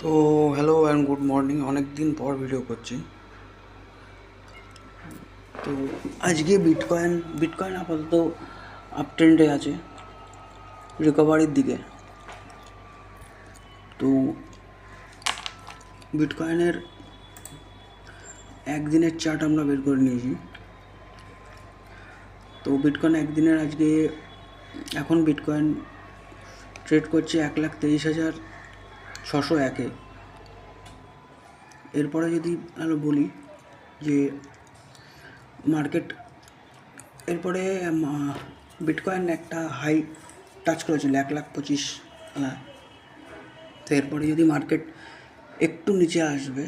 তো hello and good morning. অনেক দিন পর ভিডিও করছি। তো আজকে বিটকয়েন আপাতত আপ ট্রেন্ডে আছে, রিকভারির দিকে। তো বিটকয়েনের একদিনের চার্ট আমরা বের করে নিয়েছি। তো বিটকয়েন একদিনের আজকে এখন বিটকয়েন ট্রেড করছে 1,23,601-এ। এরপরে যদি আরও বলি যে মার্কেট এরপরে বিটকয়েন একটা হাই টাচ করেছিল 1,25,000। তো এরপরে যদি মার্কেট একটু নিচে আসবে,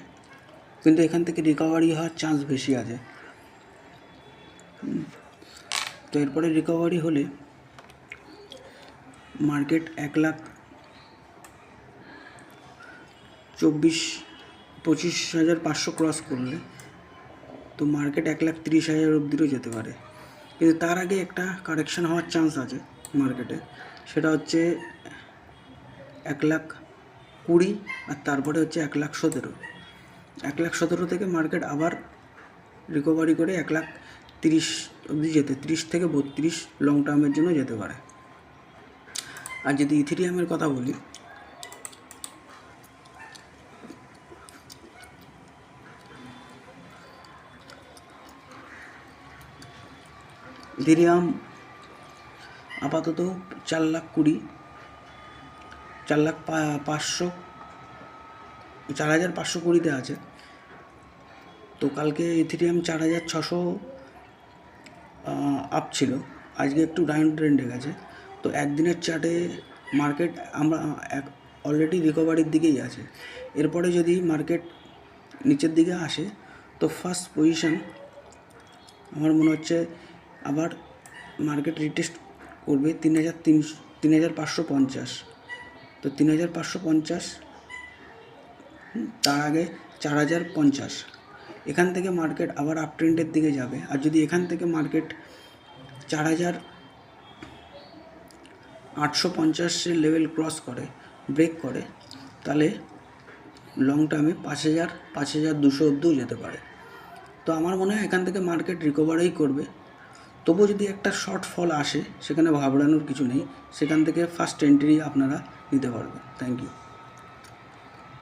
কিন্তু এখান থেকে রিকভারি হওয়ার চান্স বেশি আছে। তো এরপরে রিকভারি হলে মার্কেট 1,25,500 ক্রস করলে তো মার্কেট 1,30,000 অবধিও যেতে পারে। কিন্তু তার আগে একটা কারেকশান হওয়ার চান্স আছে মার্কেটে, সেটা হচ্ছে 1,20,000 আর তারপরে হচ্ছে 1,17,000। 1,17,000 থেকে মার্কেট আবার রিকভারি করে 1,30,000 অবধি যেতে, 30 থেকে 32 লং টার্মের জন্য যেতে পারে। আর যদি ইথেরিয়ামের কথা বলি, ইথেরিয়াম আপাতত 4,520,তে আছে। তো কালকে ইথেরিয়াম 4,600 আপ ছিল, আজকে একটু ডাউন ট্রেন্ডে গেছে। তো একদিনের চার্টে মার্কেট আমরা অলরেডি রিকভারির দিকেই আছে। এরপরে যদি মার্কেট নিচের দিকে আসে তো ফার্স্ট পজিশন আমার মনে হচ্ছে আবার মার্কেট রিটেস্ট করবে 3,550। তো 3,550, তার আগে 4,050। এখান থেকে মার্কেট আবার আপ ট্রেন্ডের দিকে যাবে। আর যদি এখান থেকে মার্কেট 4,850-এর লেভেল ক্রস করে, ব্রেক করে, তাহলে লং টার্মে 5,200 অবধিও যেতে পারে। তো আমার মনে হয় এখান থেকে মার্কেট রিকভারই করবে। তবুও যদি একটা শর্ট ফল আসে, সেখানে ঘাবড়ানোর কিছু নেই, সেখান থেকে ফার্স্ট এন্ট্রি আপনারা নিতে পারবেন। Thank you.